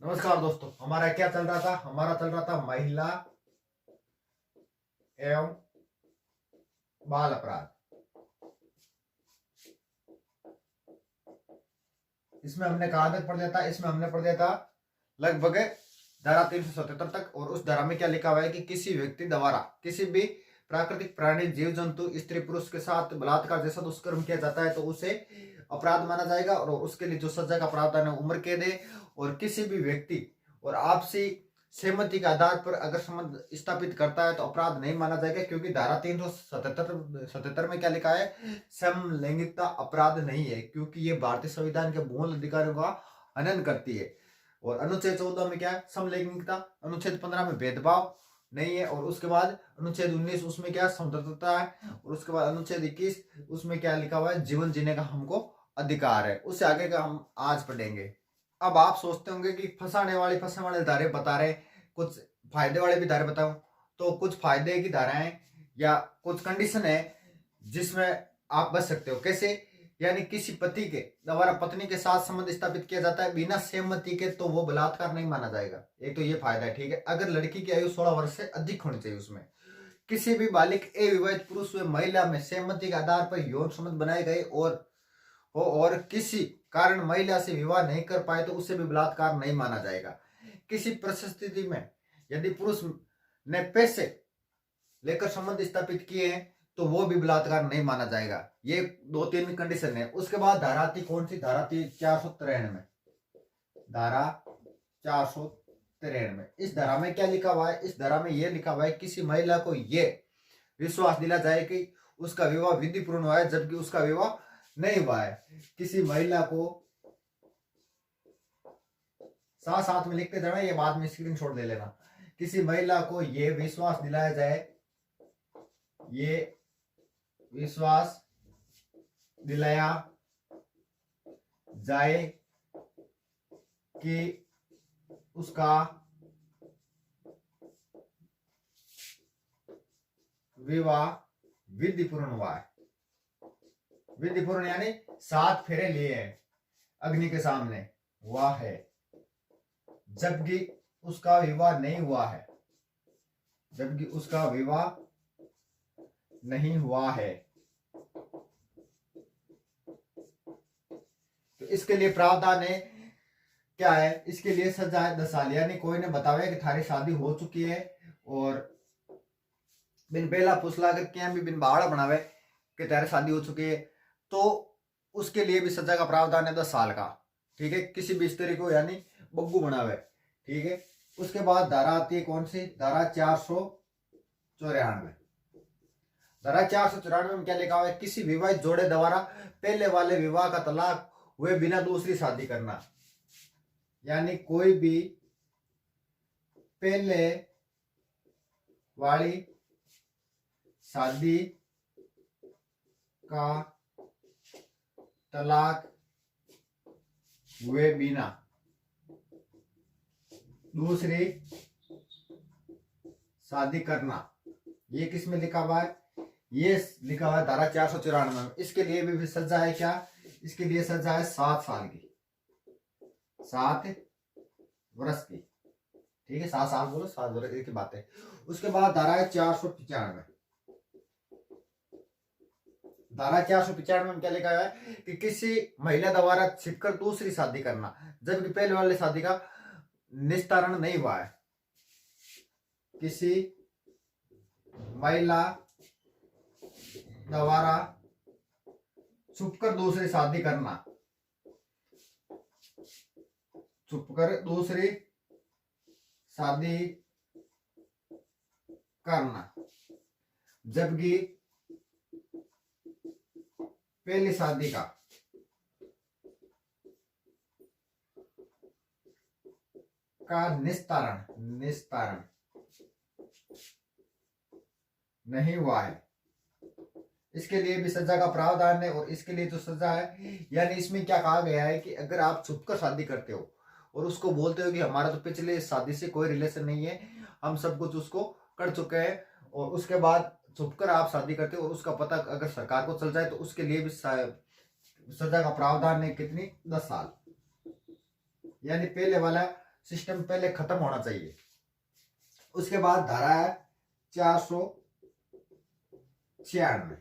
नमस्कार दोस्तों, हमारा क्या चल रहा था? हमारा चल रहा था महिला एवं बाल अपराध। इसमें हमने कहा तक पढ़ लिया था? इसमें हमने पढ़ लिया था लगभग धारा 377 तक। और उस धारा में क्या लिखा हुआ है कि किसी व्यक्ति द्वारा किसी भी प्राकृतिक प्राणी, जीव जंतु, स्त्री पुरुष के साथ बलात्कार जैसा दुष्कर्म किया जाता है तो उसे अपराध माना जाएगा और उसके लिए जो सजा का प्रावधान है उम्र कैद है। और किसी भी व्यक्ति और आपसी सहमति के आधार पर अगर संबंध स्थापित करता है तो अपराध नहीं माना जाएगा, क्योंकि धारा 377 में क्या लिखा है? समलैंगिकता अपराध नहीं है, क्योंकि ये भारतीय संविधान के मूल अधिकारों का हनन करती है। और अनुच्छेद 14 में क्या है? समलैंगिकता। अनुच्छेद 15 में भेदभाव नहीं है। और उसके बाद अनुच्छेद 19 उसमें क्या स्वतंत्रता है। और उसके बाद अनुच्छेद 21 उसमें क्या लिखा हुआ है? जीवन जीने का हमको अधिकार है। उससे आगे का हम आज पढ़ेंगे। अब आप सोचते होंगे कि फंसाने वाले धारे बता रहे, कुछ फायदे वाले भी धारे बताऊं? तो कुछ फायदे की धाराएं या कुछ कंडीशन है जिसमें आप बच सकते हो। कैसे? यानी किसी पति के द्वारा पत्नी के साथ संबंध स्थापित किया जाता है बिना सहमति के तो वो बलात्कार नहीं माना जाएगा। एक तो ये फायदा है, ठीक है। अगर लड़की की आयु 16 वर्ष से अधिक होनी चाहिए, उसमें किसी भी बालिक अविवाहित पुरुष व महिला में सहमति के आधार पर यौन संबंध बनाए गए और किसी कारण महिला से विवाह नहीं कर पाए तो उसे भी बलात्कार नहीं माना जाएगा। किसी परिस्थिति में यदि पुरुष ने पैसे लेकर संबंध स्थापित किए हैं तो वो भी बलात्कार नहीं माना जाएगा। ये 2-3 कंडीशन है। उसके बाद धारा आती कौन सी? धारा आती 493। धारा 493 इस धारा में क्या लिखा हुआ है? इस धारा में यह लिखा हुआ है किसी महिला को ये विश्वास दिला जाए कि उसका विवाह विधि पूर्ण हुआ है जबकि उसका विवाह नहीं हुआ है। किसी महिला को साथ साथ में लिखते जाना, ये बाद में स्क्रीनशॉट ले लेना। किसी महिला को ये विश्वास दिलाया जाए, ये विश्वास दिलाया जाए कि उसका विवाह विधि पूर्ण हुआ है। विधि पूर्ण यानी 7 फेरे लिए हैं अग्नि के सामने हुआ है, जबकि उसका विवाह नहीं हुआ है। जबकि उसका विवाह नहीं हुआ है तो इसके लिए प्रावधान है। क्या है? इसके लिए सजा है 10 साल। यानी कोई ने बतावे कि थारी शादी हो चुकी है और बिन पहला पुसला करके भी बिन बावड़ा बनावे कि तेरे शादी हो चुकी है तो उसके लिए भी सजा का प्रावधान है 10 साल का, ठीक है। किसी भी स्त्री को यानी बग्गू बनावे, ठीक है। उसके बाद धारा आती है कौन सी? धारा 494। धारा 494 में क्या लिखा हुआ है? किसी विवाहित जोड़े द्वारा पहले वाले विवाह का तलाक हुए बिना दूसरी शादी करना। यानी कोई भी पहले वाली शादी का तलाक हुए बिना दूसरी शादी करना, ये किस में लिखा हुआ है? ये लिखा हुआ है धारा 494 में। इसके लिए भी सजा है क्या? इसके लिए सजा है 7 साल की, 7 वर्ष की, ठीक है। 7 साल बोलो, 7 वर्ष, एक ही बात है। उसके बाद धारा है 495। धारा 495 में क्या लिखा है कि किसी महिला द्वारा छिपकर दूसरी शादी करना जबकि पहले वाले शादी का निस्तारण नहीं हुआ है। किसी महिला द्वारा छुपकर दूसरी शादी करना, छुपकर दूसरी शादी करना जबकि पहली शादी का निस्तारण नहीं हुआ है। इसके लिए भी सजा का प्रावधान है। और इसके लिए जो सजा है, यानी इसमें क्या कहा गया है कि अगर आप छुपकर शादी करते हो और उसको बोलते हो कि हमारा तो पिछले शादी से कोई रिलेशन नहीं है, हम सब कुछ उसको कर चुके हैं, और उसके बाद छुपकर आप शादी करते हो और उसका पता अगर सरकार को चल जाए तो उसके लिए भी सजा का प्रावधान है। कितनी? 10 साल। यानी पहले वाला सिस्टम पहले खत्म होना चाहिए। उसके बाद धारा है 496।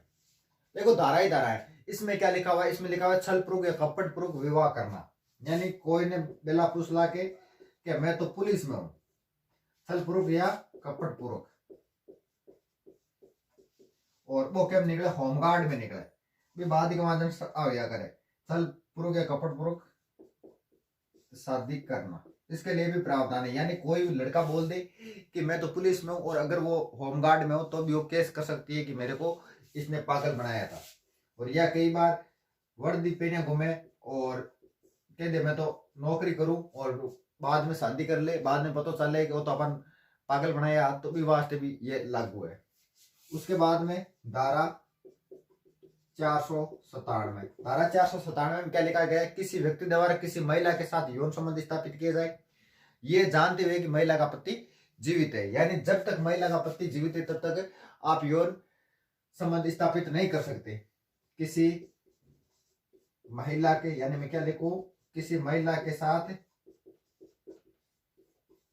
देखो धारा ही धारा है, इसमें क्या लिखा हुआ है, इसमें लिखा हुआ है छल पूर्वक या कपट पूर्वक विवाह करना। यानी कोई ने बेला पूछ ला के कि मैं तो पुलिस में हूं, छल पूर्वक या कपट पूर्वक, और वो क्या निकले, होमगार्ड में निकले, विवाद के माध्यम आ गया करे, छल पूर्वक या कपट पूर्वक शादी करना, इसके लिए भी प्रावधान है। यानी कोई लड़का बोल दे कि मैं तो पुलिस में हूं, और अगर वो होमगार्ड में हो तो भी वो केस कर सकती है कि मेरे को इसने पागल बनाया था। और या कई बार वर्दी पहने घूमे और कह दे मैं तो नौकरी करूं, और बाद में शादी कर ले, बाद में पता चले कि वो तो अपन पागल बनाया, तो भी वास्ते भी ये लागू है। उसके बाद में धारा 497, धारा 497 में क्या लिखा गया है, किसी व्यक्ति द्वारा किसी महिला के साथ यौन संबंध स्थापित किया जाए, ये जानते हुए कि महिला का पति जीवित है। यानी जब तक महिला का पति जीवित है तब तक आप यौन संबंध स्थापित नहीं कर सकते किसी महिला के, यानी मैं क्या लिखूं, किसी महिला के साथ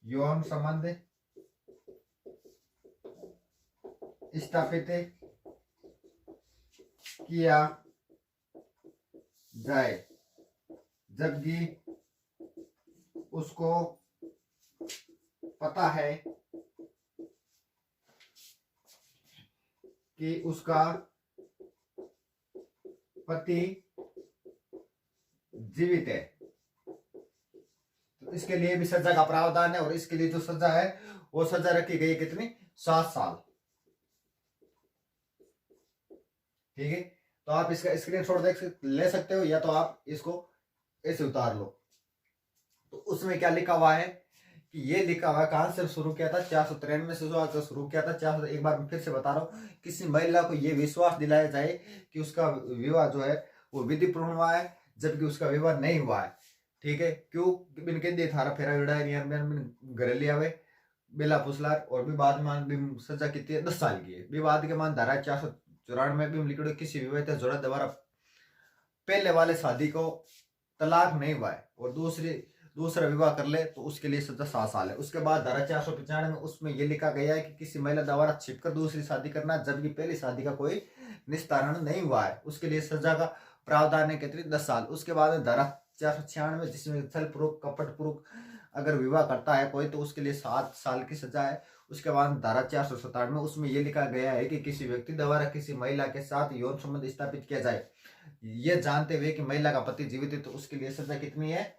यौन संबंध स्थापित किया जाए जबकि उसको पता है कि उसका पति जीवित है, तो इसके लिए भी सजा का प्रावधान है। और इसके लिए जो सजा है वो सजा रखी गई है कितनी, 7 साल। ठीक है, तो आप इसका स्क्रीनशॉट ले सकते हो, या तो आप इसको ऐसे उतार लो। तो उसमें क्या लिखा हुआ है कि ये लिखा हुआ है, कहां से शुरू किया था, 493 से जो शुरू किया था। 400, एक बार मैं फिर से बता रहा हूँ, किसी महिला को ये विश्वास दिलाया जाए कि उसका विवाह जो है वो विधिपूर्ण हुआ है जबकि उसका विवाह नहीं हुआ है। ठीक है, क्यों बिन के दे थारा फेरा विड़ा घर लिया हुए बेला फुसलार, और भी बाद में सजा कितनी है, 10 साल की है। विवाद के मान धारा 494 में लिखो, किसी विवाहित जोड़ा द्वारा पहले वाले शादी को तलाक नहीं हुआ है और दूसरा विवाह कर ले तो उसके लिए सजा 7 साल है। उसके बाद धारा 495 में उसमें यह लिखा गया है कि किसी महिला द्वारा छिपकर दूसरी शादी करना जबकि पहली शादी का कोई निस्तारण नहीं हुआ है, उसके लिए सजा का प्रावधान है कितनी, 10 साल। उसके बाद धारा 496 जिसमें छल पूर्वक कपट पूर्वक अगर विवाह करता है कोई तो उसके लिए 7 साल की सजा है। उसके बाद धारा 497 में उसमें यह लिखा गया है कि किसी व्यक्ति द्वारा किसी महिला के साथ यौन संबंध स्थापित किया जाए ये जानते हुए कि महिला का पति जीवित है, तो उसके लिए सजा कितनी है,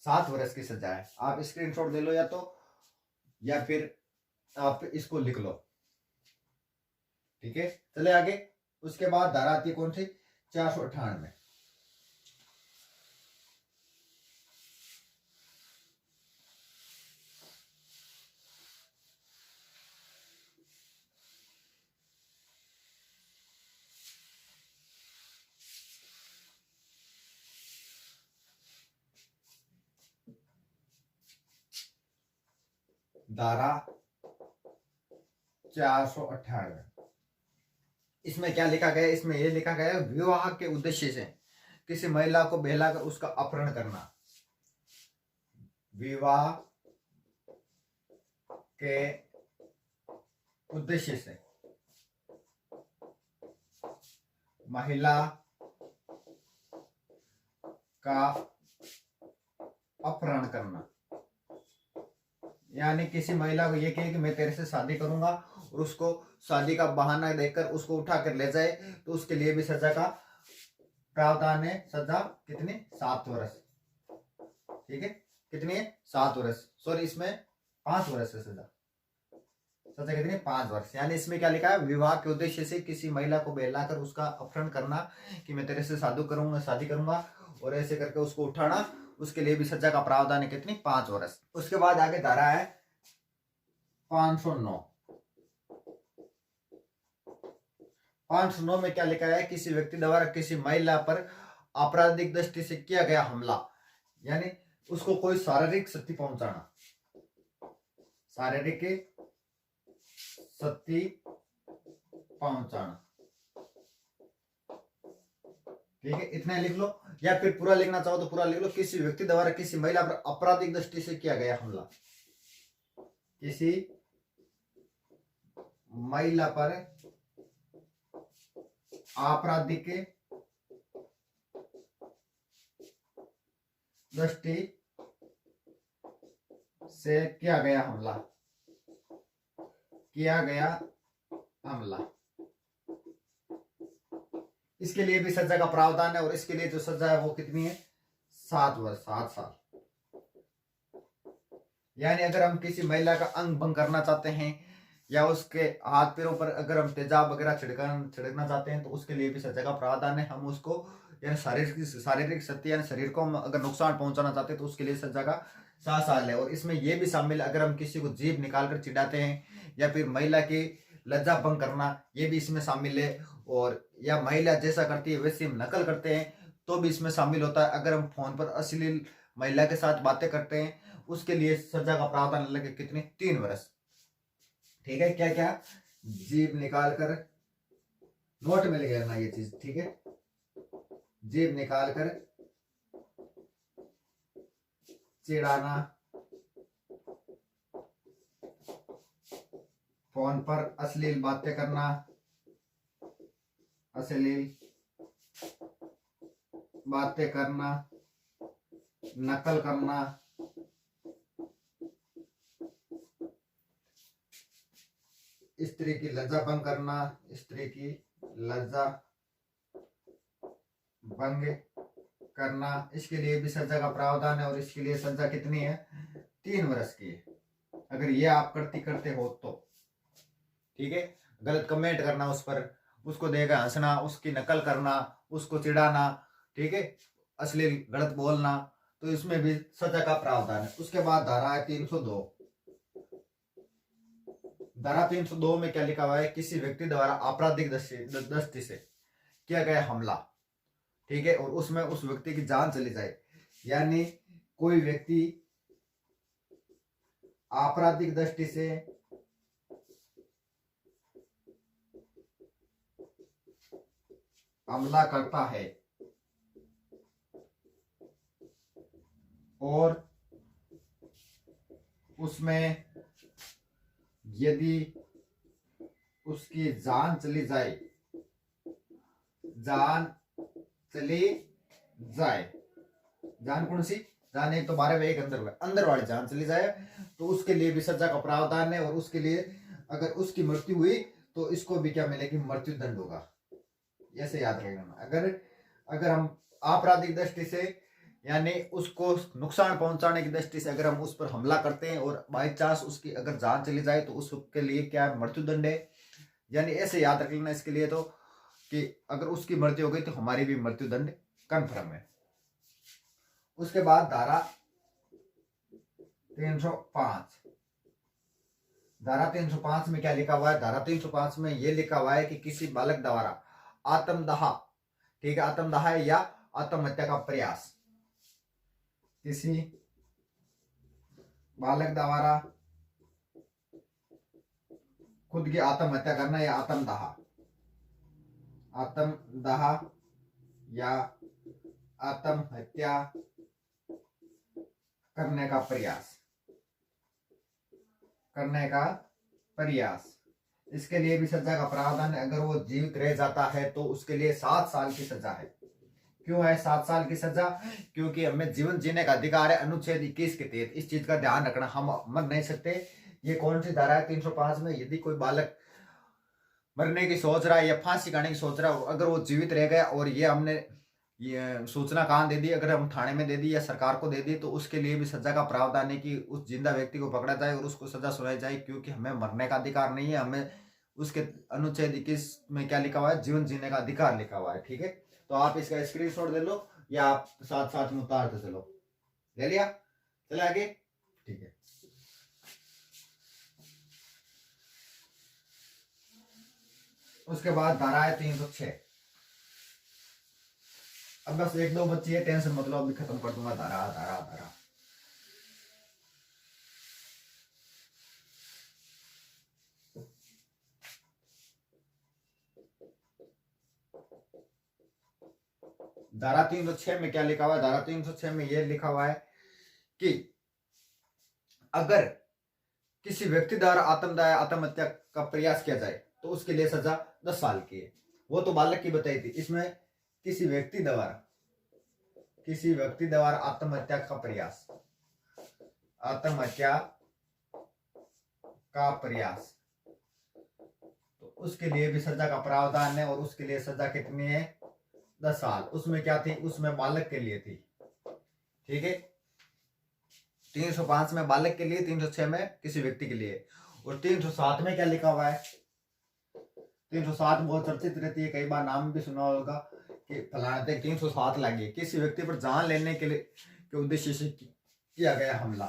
7 वर्ष की सजा है। आप स्क्रीनशॉट ले लो या फिर आप इसको लिख लो। ठीक है, चले आगे। उसके बाद धारा आती है कौन सी, 498। धारा 498 इसमें क्या लिखा गया है, इसमें यह लिखा गया है विवाह के उद्देश्य से किसी महिला को बहलाकर उसका अपहरण करना, विवाह के उद्देश्य से महिला का अपहरण करना। यानी किसी महिला को यह कहे कि मैं तेरे से शादी करूंगा और उसको शादी का बहाना देकर उसको उठा कर ले जाए तो उसके लिए भी सजा का प्रावधान है। सजा कितनी, 7 वर्ष। ठीक है, कितनी है, 7 वर्ष, सॉरी इसमें 5 वर्ष है सजा। सजा कितनी, 5 वर्ष। यानी इसमें क्या लिखा है, विवाह के उद्देश्य से किसी महिला को बहलाकर उसका अपहरण करना कि मैं तेरे से शादी करूंगा और ऐसे करके उसको उठाना, उसके लिए भी सजा का प्रावधान है कितनी, 5 वर्ष। उसके बाद आगे धारा है 509। 509 में क्या लिखा है, किसी व्यक्ति द्वारा किसी महिला पर आपराधिक दृष्टि से किया गया हमला, यानी उसको कोई शारीरिक क्षति पहुंचाना, शारीरिक क्षति पहुंचाना। ठीक है, इतना लिख लो, या फिर पूरा लिखना चाहो तो पूरा लिख लो। किसी व्यक्ति द्वारा किसी महिला पर आपराधिक दृष्टि से किया गया हमला, किसी महिला पर आपराधिक दृष्टि से किया गया हमला, किया गया हमला। इसके लिए भी सजा का प्रावधान है, और इसके लिए जो सजा है वो कितनी है, 7 वर्ष, 7 साल। यानी अगर हम किसी महिला का अंग भंग करना चाहते हैं, या उसके हाथ पैरों पर अगर हम तेजाब वगैरह छिड़कना चाहते हैं, तो उसके लिए भी सजा का प्रावधान है। हम उसको यानी शारीरिक क्षति यानी शरीर को हम अगर नुकसान पहुंचाना चाहते हैं, तो उसके लिए सजा का 7 साल है। और इसमें यह भी शामिल, अगर हम किसी को जीभ निकाल कर चिढ़ाते हैं, या फिर महिला की लज्जा भंग करना, ये भी इसमें शामिल है। और या महिला जैसा करती है वैसे हम नकल करते हैं, तो भी इसमें शामिल होता है। अगर हम फोन पर अश्लील महिला के साथ बातें करते हैं, उसके लिए सजा का प्रावधान लगे कितने, 3 वर्ष। ठीक है, क्या क्या, जीभ निकाल कर, नोट में लिख लेना ये चीज, ठीक है, जीभ निकाल कर चिढ़ाना, फोन पर अश्लील बातें करना, अश्लील बातें करना, नकल करना, स्त्री की लज्जा भंग करना, स्त्री की लज्जा भंग करना, इसके लिए भी सजा का प्रावधान है। और इसके लिए सजा कितनी है, 3 वर्ष की है, अगर ये आप करते हो तो। ठीक है, गलत कमेंट करना उस पर, उसको देगा हंसना, उसकी नकल करना, उसको चिढ़ाना, ठीक है, अश्लील गलत बोलना, तो इसमें भी सजा का प्रावधान है। उसके बाद धारा है 302। धारा 302 में क्या लिखा हुआ है, किसी व्यक्ति द्वारा आपराधिक दृष्टि से किया गया हमला, ठीक है, और उसमें उस व्यक्ति की जान चली जाए, यानी कोई व्यक्ति आपराधिक दृष्टि से हमला करता है और उसमें यदि उसकी जान चली जाए, जान चली जाए, जान कौन सी, जान एक तो 12 में एक अंदर वाली जान चली जाए, तो उसके लिए भी सजा का प्रावधान है। और उसके लिए अगर उसकी मृत्यु हुई तो इसको भी क्या मिलेगी, मृत्यु दंड होगा। ऐसे याद रखना। अगर हम आपराधिक दृष्टि से यानी उसको नुकसान पहुंचाने की दृष्टि से अगर हम उस पर हमला करते हैं और बाई चांस उसकी अगर जान चली जाए, तो उसके लिए क्या मृत्यु दंड है। यानी ऐसे याद रख लेना इसके लिए तो, कि अगर उसकी मृत्यु हो गई तो हमारी भी मृत्यु दंड कन्फर्म है। उसके बाद धारा 305। धारा 305 में क्या लिखा हुआ है, धारा 305 में यह लिखा हुआ है कि किसी बालक द्वारा आत्मदाह, ठीक है, आत्मदाह या आत्महत्या का प्रयास, किसी बालक द्वारा खुद की आत्महत्या करना या आत्मदाह, आत्मदाह या आत्महत्या करने का प्रयास, करने का प्रयास, इसके लिए भी सजा का प्रावधान है। अगर वो जीवित रह जाता है तो उसके लिए 7 साल की सजा है। क्यों है 7 साल की सजा, क्योंकि हमें जीवन जीने का अधिकार है, अनुच्छेद 21 के तहत। इस चीज का ध्यान रखना, हम मर नहीं सकते। ये कौन सी धारा है, 305 में, यदि कोई बालक मरने की सोच रहा है या फांसी खाने की सोच रहा है, अगर वो जीवित रह गया और ये हमने ये सूचना कहाँ दे दी, अगर हम थाने में दे दी या सरकार को दे दी, तो उसके लिए भी सजा का प्रावधान है कि उस जिंदा व्यक्ति को पकड़ा जाए और उसको सजा सुनाई जाए। क्योंकि हमें मरने का अधिकार नहीं है, हमें उसके अनुच्छेद 21 में क्या लिखा हुआ है, जीवन जीने का अधिकार लिखा हुआ है। ठीक है, तो आप इसका स्क्रीनशॉट ले लो या आप साथ साथ में उतारते चलो। ले लिया, चले आगे। ठीक है, उसके बाद धारा है 306। अब बस 1-2 बच्ची है, टेंशन मत लो, अभी खत्म कर दूंगा धारा धारा धारा। धारा 306 में क्या लिखा हुआ है? धारा 306 में यह लिखा हुआ है कि अगर किसी व्यक्ति द्वारा आत्महत्या का प्रयास किया जाए तो उसके लिए सजा 10 साल की है। वो तो बालक की बताई थी, इसमें किसी व्यक्ति द्वारा आत्महत्या का प्रयास तो उसके लिए भी सजा का प्रावधान है। और उसके लिए सजा कितनी है? 10 साल। उसमें क्या थी? उसमें बालक के लिए थी। ठीक है, 305 में बालक के लिए, 306 में किसी व्यक्ति के लिए। और 307 में क्या लिखा हुआ है? 307 बहुत चर्चित रहती है, कई बार नाम भी सुना होगा कि फलाना 307 लगी, किसी व्यक्ति पर जान लेने के लिए के उद्देश्य से किया गया हमला।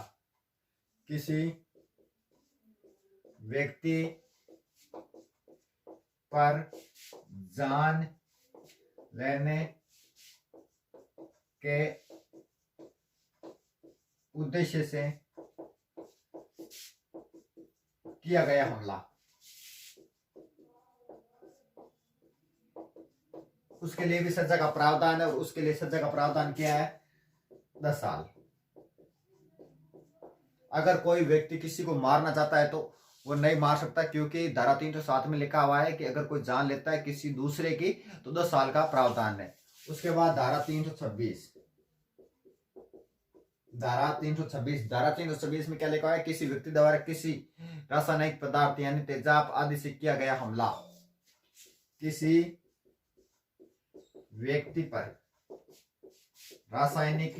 किसी व्यक्ति पर जान लेने के उद्देश्य से किया गया हमला, उसके लिए भी सजा का प्रावधान है। और उसके लिए सजा का प्रावधान क्या है? 10 साल। अगर कोई व्यक्ति किसी को मारना चाहता है तो वो नहीं मार सकता, क्योंकि धारा 307 में लिखा हुआ है कि अगर कोई जान लेता है किसी दूसरे की तो 10 साल का प्रावधान है। उसके बाद धारा 326 में क्या लिखा है? किसी व्यक्ति द्वारा किसी रासायनिक पदार्थ यानी तेजाब आदि से किया गया हमला। किसी व्यक्ति पर रासायनिक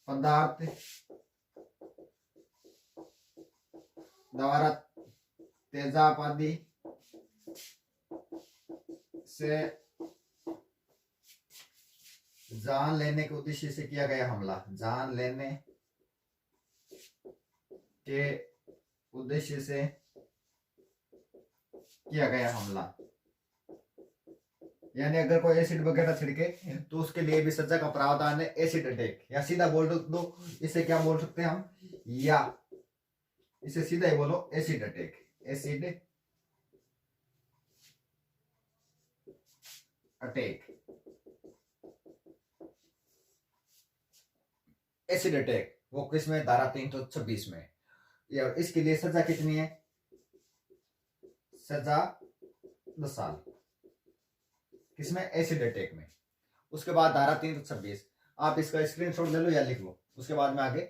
पदार्थ द्वारा तेजाब आदि से जान लेने के उद्देश्य से किया गया हमला। जान लेने के उद्देश्य से किया गया हमला, यानी अगर कोई एसिड वगैरह छिड़के तो उसके लिए भी सजा का प्रावधान है, एसिड अटैक। या सीधा बोल दो, इसे क्या बोल सकते हैं हम? या इसे सीधा ही बोलो, एसिड अटैक। एसिड अटैक वो किसमें? धारा 326 में। या इसके लिए सजा कितनी है? सजा 10 साल। किसमें? एसिड अटैक में। उसके बाद धारा 326, आप इसका स्क्रीनशॉट ले लो या लिख लो, उसके बाद मैं आगे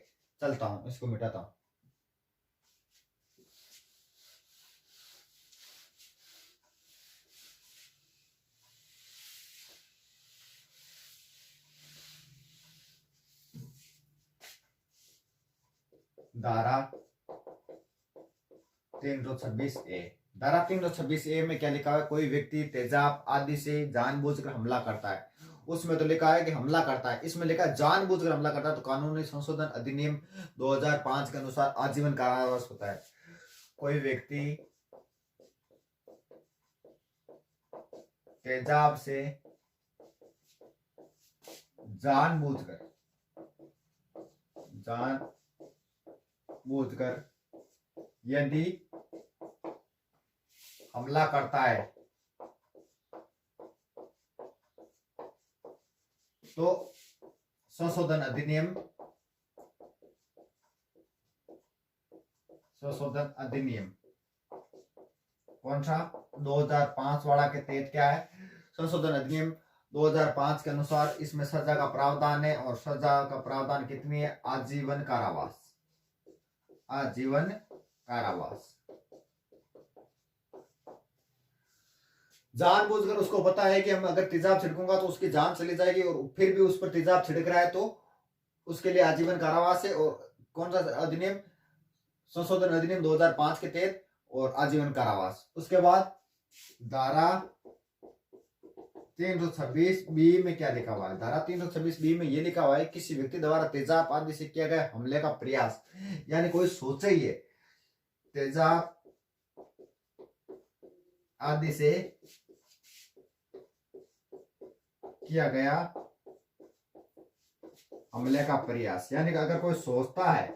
चलता हूं, इसको मिटाता हूं। धारा 326A। धारा 326A में क्या लिखा है? कोई व्यक्ति तेजाब आदि से जानबूझकर हमला करता है। उसमें तो लिखा है कि हमला करता है, इसमें लिखा है जानबूझकर हमला करता है, तो कानूनी संशोधन अधिनियम 2005 के अनुसार आजीवन कारावास होता है। कोई व्यक्ति तेजाब से जानबूझकर यदि हमला करता है तो संशोधन अधिनियम कौन सा? 2005 वाला के तहत क्या है? संशोधन अधिनियम 2005 के अनुसार इसमें सजा का प्रावधान है। और सजा का प्रावधान कितनी है? आजीवन कारावास। जानबूझकर उसको पता है कि हम अगर तेजाब छिड़कूंगा तो उसकी जान चली जाएगी, और फिर भी उस पर तेजाब छिड़क रहा है तो उसके लिए आजीवन कारावास है। और कौन सा अधिनियम? संशोधन अधिनियम 2005 के तहत, और आजीवन कारावास। उसके बाद धारा 326B में क्या लिखा हुआ है? धारा 326B में ये लिखा हुआ है, किसी व्यक्ति द्वारा तेजाब आदि से किया गया हमले का प्रयास, यानी कोई सोचे ही है तेजाब आदि से किया गया हमले का प्रयास, यानी कि अगर कोई सोचता है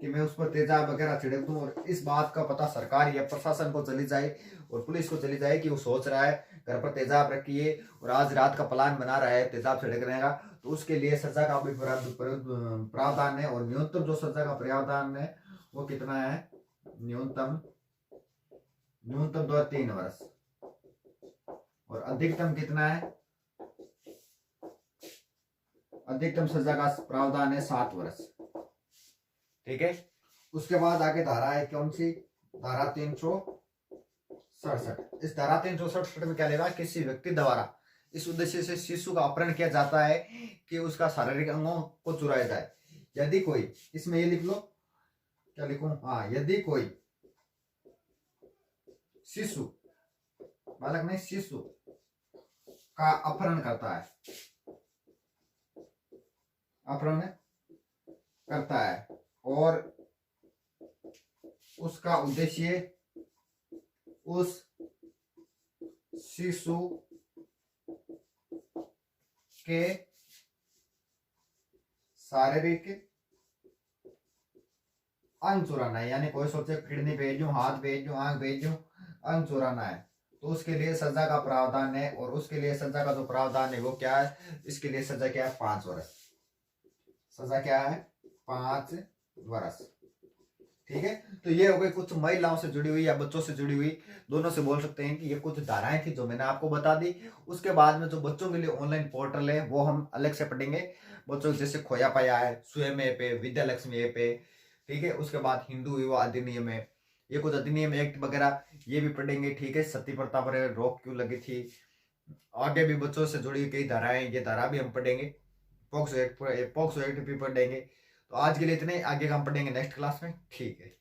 कि मैं उस पर तेजाब वगैरह छिड़क दूं, और इस बात का पता सरकार या प्रशासन को चली जाए और पुलिस को चली जाए कि वो सोच रहा है घर पर तेजाब रखिए और आज रात का प्लान बना रहा है तेजाब छिड़कने का, तो उसके लिए सजा का भी प्रावधान है। और न्यूनतम जो सजा का प्रावधान है वो कितना है, न्यूनतम तो है 3 वर्ष और अधिकतम कितना है, अधिकतम सजा का प्रावधान है 7 वर्ष। ठीक है, उसके बाद आगे धारा है कौन सी, धारा 367। इस धारा 367 में क्या लेगा, किसी व्यक्ति द्वारा इस उद्देश्य से शिशु का अपहरण किया जाता है कि उसका शारीरिक अंगों को चुराया जाए। यदि कोई, इसमें ये लिख लो, क्या लिखूं, हाँ, यदि कोई शिशु, बालक नहीं, शिशु का अपहरण करता है, अपहरण करता है और उसका उद्देश्य उस शिशु के शारीरिक अंग चुराना है, यानी कोई सोचे किडनी भेज दूं, हाथ भेज दूं, आंख भेज दूं, अंग चुराना है, तो उसके लिए सजा का प्रावधान है। और उसके लिए सजा का जो प्रावधान है वो क्या है, इसके लिए सजा क्या है, 5 वर्ष। सजा क्या है, 5 वर्ष। ठीक है, तो ये हो गई कुछ महिलाओं से जुड़ी हुई या बच्चों से जुड़ी हुई, दोनों से बोल सकते हैं कि ये कुछ धाराएं थी जो मैंने आपको बता दी। उसके बाद में जो बच्चों के लिए ऑनलाइन पोर्टल है वो हम अलग से पढ़ेंगे, बच्चों जैसे खोया पाया है, स्वयं ऐप है, विद्या लक्ष्मी ऐप है। ठीक है, उसके बाद हिंदू विवाह अधिनियम है, ये कुछ अधिनियम एक्ट वगैरह ये भी पढ़ेंगे। ठीक है, सती प्रथा पर रोक क्यों लगी थी, आगे भी बच्चों से जुड़ी कई धाराएं, ये धारा भी हम पढ़ेंगे, पॉक्सो एक्ट भी पढ़ेंगे। तो आज के लिए इतने, आगे हम पढ़ेंगे नेक्स्ट क्लास में। ठीक है।